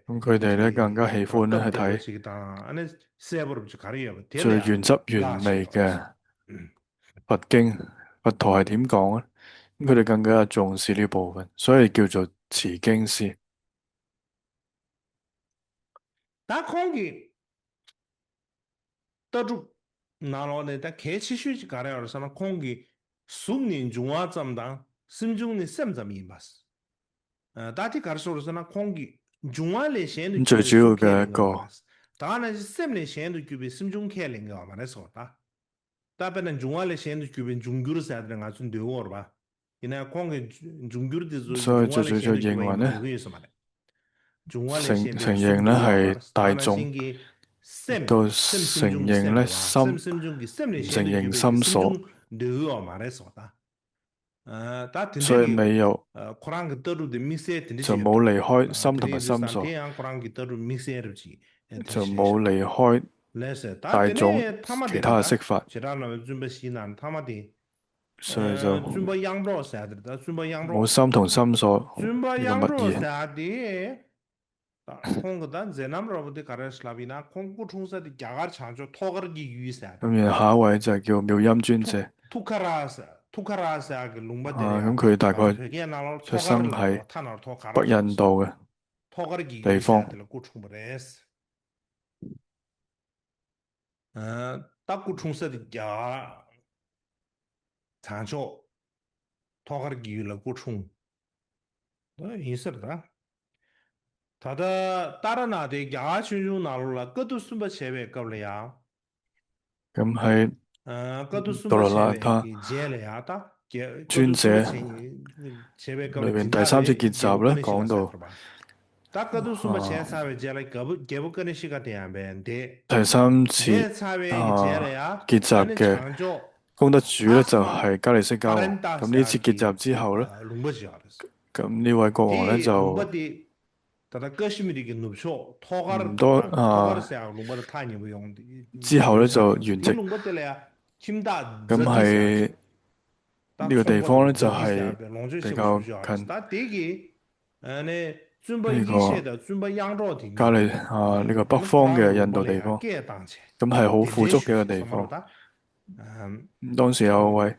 咁佢哋咧更加喜歡咧係睇最原汁原味嘅佛經，佛陀係點講咧？咁佢哋更加重視呢部分，所以叫做持經師。다 공기 떠주 나로네 다 개치슈지 가려서는 공기 숙린 중화점당 심중니 셈점이 마스 다티 가르소로서는 공기 중화레 셴도 咁最主要嘅一個 다나 셈레 셴도 규비 심중 켈링가 말해서다 다베는 중화레 셴도 규비 중규르 사드는 아주 되어 봐 이나 공기 중규르도 所以最 중화레 主要 셴도 認 규비 為 뭐 咧，이거 말해 承認咧係大眾，亦都承認咧心，唔承認心所，所以未有就冇離開心同埋心所，就冇離開大眾其他嘅釋法，所以就冇心同心所呢個物意。 咁然後下一位就係叫妙音尊者，咁佢大概出生喺北印度嘅地方。咁喺杜羅那他尊者裏邊第三次結集咧講到，第三次結集嘅功德主咧就係加利釋迦王。咁呢次結集之後咧，咁呢位國王咧就唔多之後咧就圓寂。咁係呢個地方咧就係比較近呢個加利呢個北方嘅印度地方，咁係好富足嘅一個地方。當時有位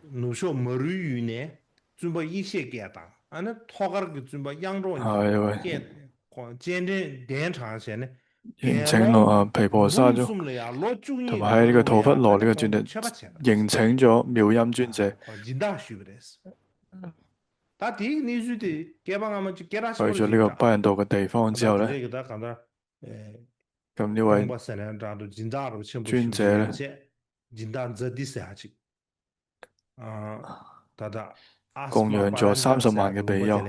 迎請毗婆沙咗，同埋喺呢個吐弗羅呢個尊者迎請咗妙音尊者，去咗呢個北印度嘅地方之後咧，咁呢位尊者咧供養咗30萬嘅比丘。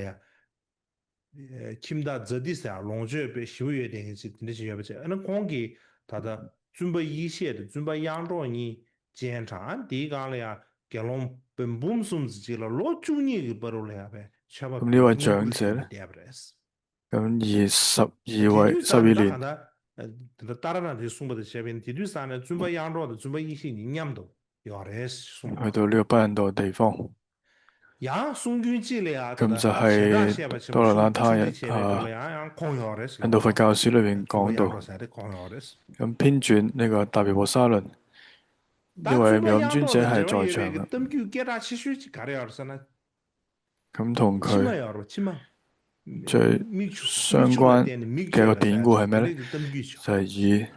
침다 저디사 롱주에 시우에 되지 어느 공기 다다 준비 이시에 준비 양로니检查 디가려야 결론 봄봄숨지라 로주니 버로려야 배 咁呢位長者咧，咁12年。 去到呢個北印度嘅地方，咁就係多羅那他印度佛教史裏邊講到，咁編撰呢個大毗婆沙論，呢位妙音尊者係在場嘅，咁同佢最相關嘅一個典故係咩咧？就係以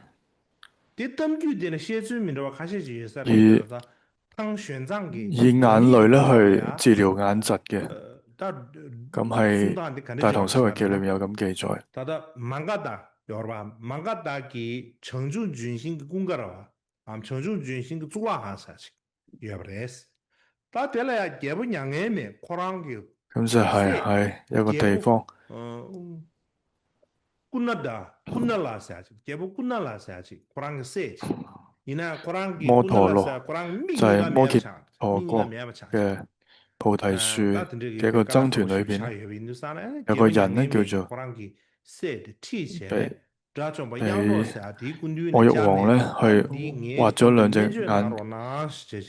眼淚咧去治療眼疾嘅，咁係《大唐修日記》裏面有咁記載。咁就係喺一個地方。摩陀羅，就係摩羯陀國嘅菩提樹嘅一個僧團裏邊咧，有個人咧叫做被愛玉王咧去挖咗兩隻眼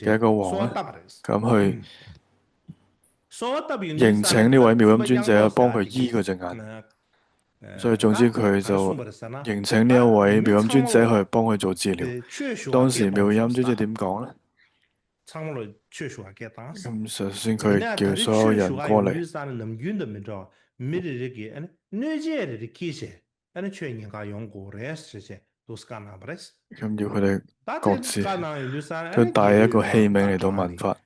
嘅一個王咧，咁去迎請呢位妙音尊者幫佢醫嗰隻眼。所以總之佢就迎請呢一位妙音尊者去幫佢做治療。當時妙音尊者點講呢？咁首先佢叫所有人過嚟。咁要佢哋各自都帶一個器皿嚟到問法。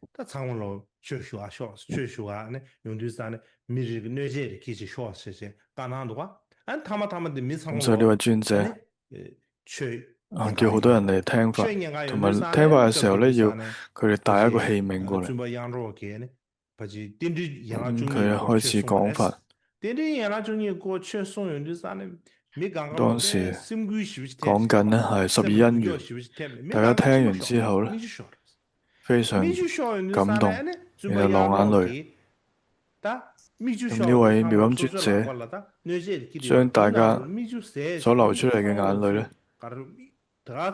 咁所以呢位尊者叫好多人嚟聽法，同埋聽法嘅時候咧，要佢哋帶一個器皿過嚟。佢開始講法。當時講緊呢係十二因緣，大家聽完之後咧，非常感動，然後流眼淚。咁呢位妙音尊者將大家所流出嚟嘅眼淚咧，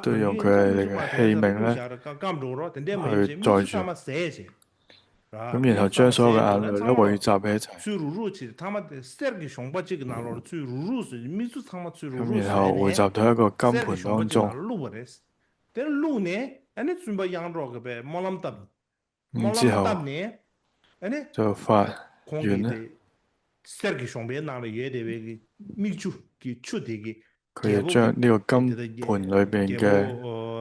都用佢哋嘅器皿咧去載住。咁然後將所有嘅眼淚咧匯集喺一齊，咁然後匯集到一個金盤當中。咁之後就發願咧，佢就將呢個金盤裏邊嘅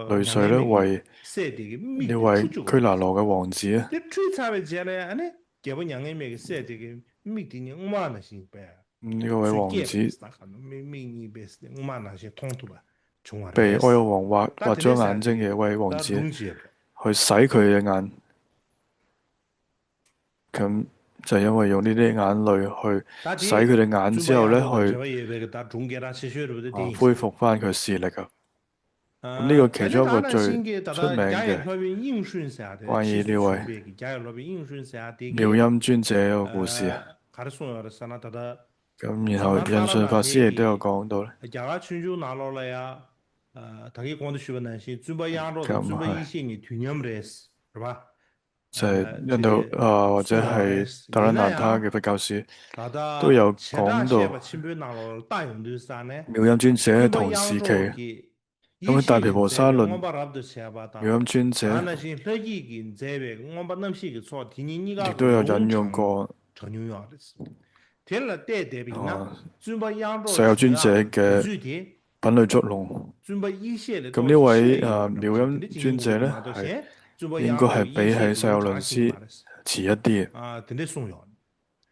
淚水咧為呢位拘拿羅嘅王子啊。呢位王子被愛玉王挖咗眼睛嘅一位王子，去洗佢嘅眼。咁就因為用呢啲眼淚去洗佢哋眼之後咧，去恢復翻佢視力啊。咁呢個其中一個最出名嘅關於呢位妙音尊者嘅故事啊。咁然後印順法師亦都有講到咧。就係印度或者係達賴那他嘅佛教史都有講到妙音尊者同時期。咁喺《大毗婆沙論》，妙音尊者亦都有引用過實有尊者嘅品類足龍。咁呢位妙音尊者咧係應該係比喺實有論師遲一啲嘅。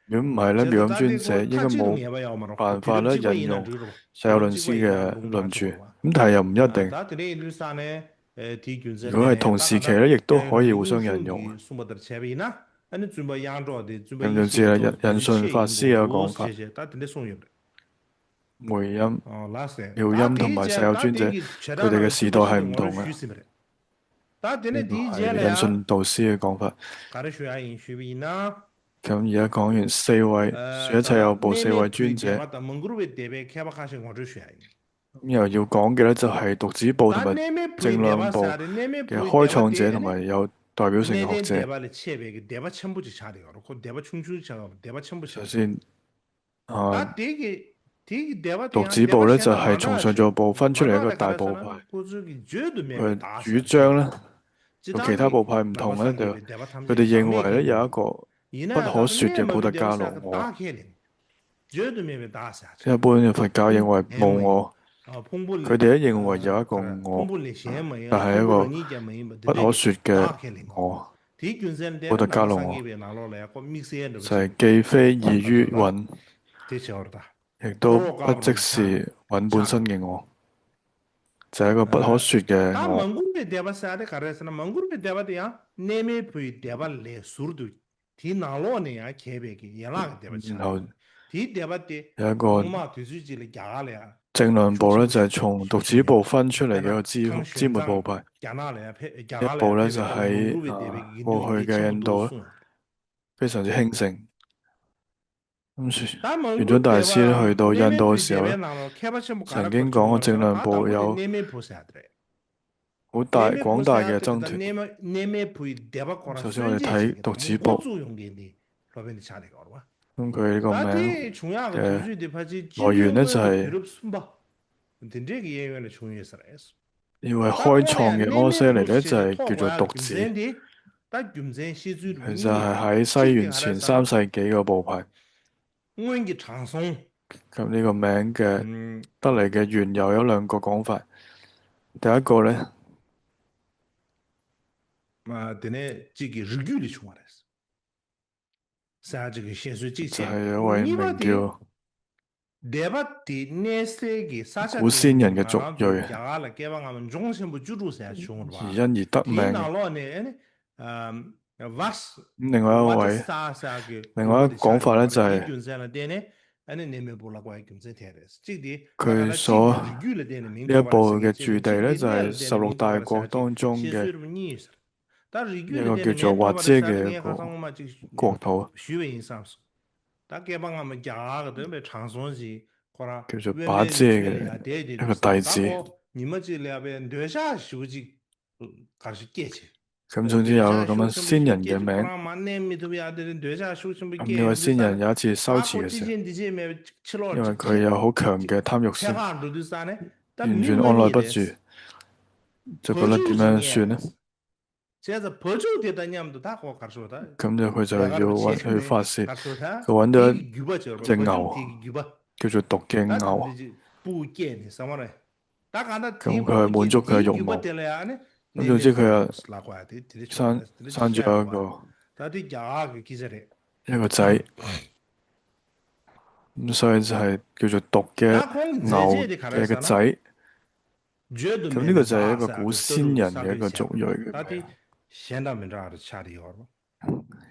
如果唔係咧，妙音尊者應該冇辦法咧引用實有論師嘅論著。咁但係又唔一定。如果係同時期咧，亦都可以互相引用。咁就知啦，印順法師有講法，梅音、妙音同埋實有尊者，佢哋嘅時代係唔同嘅。呢個係印順導師嘅講法。咁而家講完四位，說一切有部四位尊者。咁又要講嘅咧，就係犢子部同埋正量部嘅開創者同埋有代表性嘅學者。首先，犢子部咧就係從上座部分出嚟一個大部派，佢主張咧同其他部派唔同咧，就佢哋認為咧有一個不可說嘅普特伽羅我。一般嘅佛教認為無我。佢哋咧認為有一個我，但係一個不可說嘅我，普特伽羅我，就係既非異於蘊，亦都不即是蘊本身嘅我，就係一個不可說嘅我。然後有一個正兩部咧就係出其不意從獨子選入。部分出嚟嘅一個但係唐支玄奘末部派，一加拿大部咧就配合蒙喺古嘅地位嘅過去嘅印度全部印度咧都送。非常之興盛。但蒙古玄奘大地師咧去到南印度嘅面配地時候咧，位那開不起木加拉國曾經講過正中國的時候，兩部他到不得有南面菩薩的。好大南面菩廣大嘅薩這個僧團。南面配地位國啦，首先我哋孫建睇起嘅，他冇獨子部，國族用嘅呢，那邊的查理講哇。咁佢呢個但名係中央嘅圖嘅書的派系，來源咧金元國就係嘅配合送吧，聽這個演員的重要是來是。呢位但後來開創嘅南面阿闍黎咧菩薩的就係叫做托管獨子，金山的，但金山寫最其實係容易的，喺西元前3世紀嘅部派。我嘅長松。咁呢個名嘅得嚟嘅緣由有兩個講法。第一個咧，等呢這個日語的出來是，像這個寫水這就些，係一位你把的名叫台北的那些個沙下古先人嘅的，族然後裔，加了給我們中心部居住下窮而吧，因而得名嘅。聽到呢，瓦斯另外瓦特一位，沙下嘅，另外一個講法咧就係金山啦，但呢，呢面部那個金山睇的，這啲佢所日語了，但呢名呢一部嘅這駐地咧就係16大國當中嘅但日語一個了，但呢叫做華名遮嘅一個國土，虛位上數。大概幫我們加個特別長松是，可能叫做把遮嘅一個弟子。你們這兩邊留下書記，還是幾錢？咁總之有個咁樣先人嘅名。咁呢位先人有一次修辭嘅時候，因為佢有好強嘅貪欲心，完全按捺不住，就覺得點樣算呢？咁就佢就要揾去發泄，佢揾到一隻牛，叫做毒嘅牛。咁佢係滿足佢嘅慾望。咁總之佢又生咗一個仔，咁所以就係叫做毒嘅牛嘅仔。咁呢個就係一個古先人嘅一個族裔嘅名，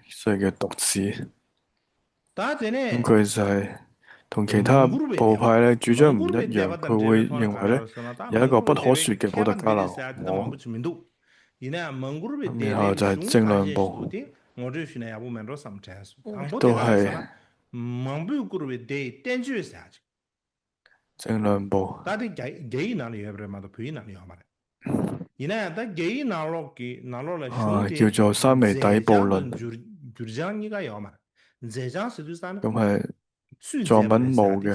所以叫獨子。咁佢就係同其他部派咧主張唔一樣，佢會認為咧有一個不可說嘅普特加納王。咁然後就係正兩部，都係正兩部。叫做三昧底部論，咁係藏文冇嘅。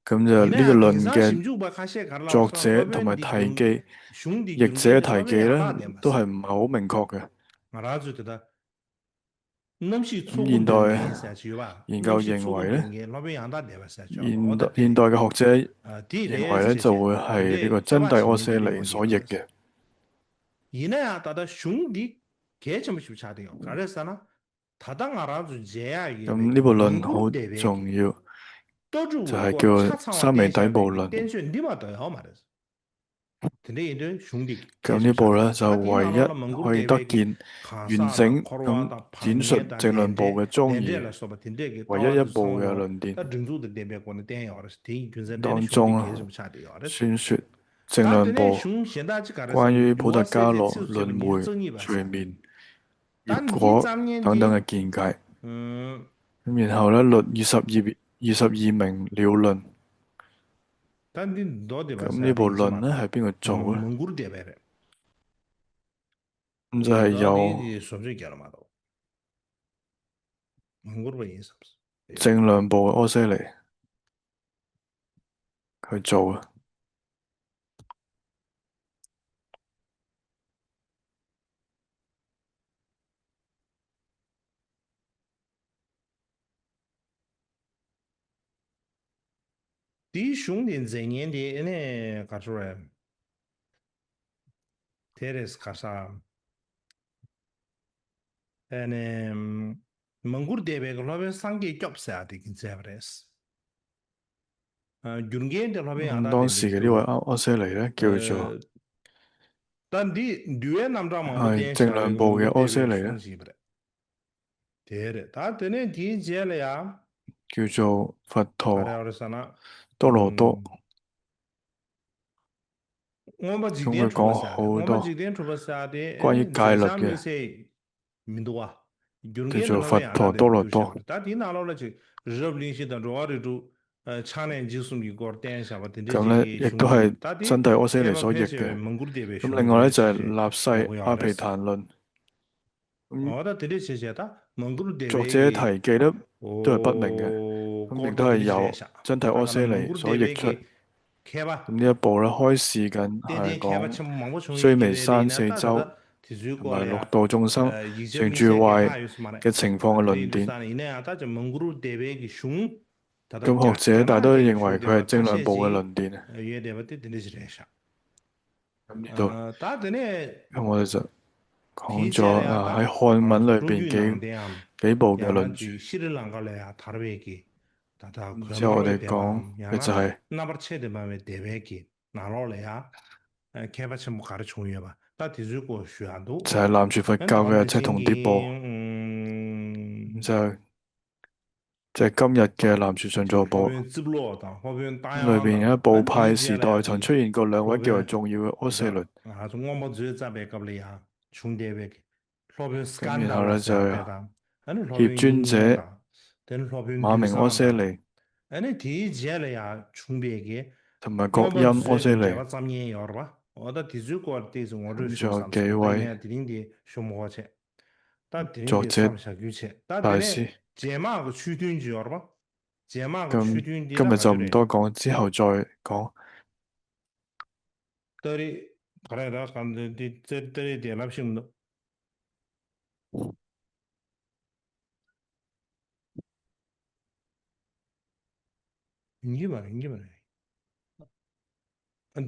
咁就呢個論嘅作者同埋題記，譯者題記咧，都係唔係好明確嘅。咁現代研究認為咧，現代嘅學者認為咧，就會係呢個真諦阿闍黎所譯嘅。咁呢部論好重要，就係叫三昧底部論。咁呢部咧就唯一可以得見完整咁展述正論部嘅莊嚴，唯一一部嘅論典當中宣說正論部關於普特加羅輪迴、隨眠、業果等等嘅見解。咁然後咧律22名了論。咁呢部論咧係邊個做咧？咁就係由正量部阿闍黎佢做嘅。弟兄的這年的呢，搞出來，睇的是卡啥？蒙古這邊個那邊商業局勢的跟這邊是，原件的那邊咁當時嘅呢位阿闍黎咧叫做係正量部嘅阿闍黎咧。對的，他等呢提起來呀。叫做佛陀卡里奧的啥呢？多羅多，我们几咁佢点出不講下的？我们几好多点出不下的？關於戒律这下面嘅，些民多啊，有叫人的那里啊，那做佛陀的多羅多。都晓得。但电脑了就热不linsi的，主要的就常年技術你個點一下吧，等這咁咧，幾個亦都兄弟，係但係真諦阿闍黎開發所譯嘅。拍攝蒙古這邊咁兄弟另外咧就係、這些納西我不要阿毗的是，曇論。咁我的這裡寫寫的蒙古這作者邊提記咧都係不明嘅。咁亦都高度係由的這下，真諦阿但係闍黎蒙古這所譯出。邊嘅開發，咁呢一部咧開示緊點點開發係講全部蒙古從一個須彌山的呢，四周但係的提出同埋六過嚟啊，道眾生以前成住臨時開壞發有什麼呢？嘅情況嘅這裡論點。就三年呢，但係蒙古這邊嘅熊，他的咁學者大都認為佢係精兩部嘅論點。也得不得的是這下。咁呢度，但係呢，咁我哋就講咗提前咧，喺漢文裏邊主語能點，幾部嘅然後論著。就西里蘭個咧，塔爾維基，他之後我哋克姆羅的講吧，然嘅就後係、那邊切的嘛，為台灣基，拿落嚟啊，開發全部開始重要吧，但係如果需要到，就係南傳佛教嘅赤銅碟部。咁就係今日嘅南傳上座部。咁裏邊有一部派時代曾出現過兩位較為重要嘅阿闍黎。咁然後咧就係協尊者馬明阿闍黎同埋覺音阿闍黎。咁仲有幾位作者大師。咁今日就唔多講，之後再講。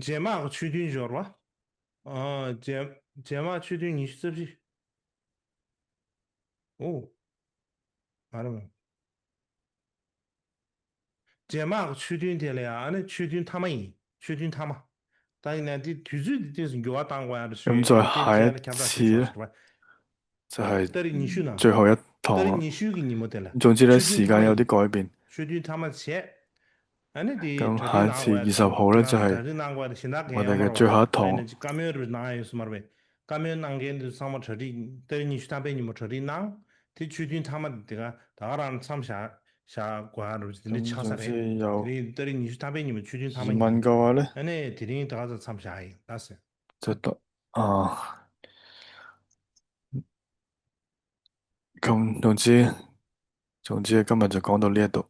제마 취준 줄 알아? 제마 취준 이 쓰지. 오, 알아. 제마 취준 될래야. 아니 취준 타마이. 취준 타마. 咁再下一次咧，就係最後一堂啦。總之咧，時間有啲改變。咁下一次20號咧，就係我哋嘅最後一堂。咁總之有疑問嘅話咧，就得啊。咁總之今日就講到呢一度。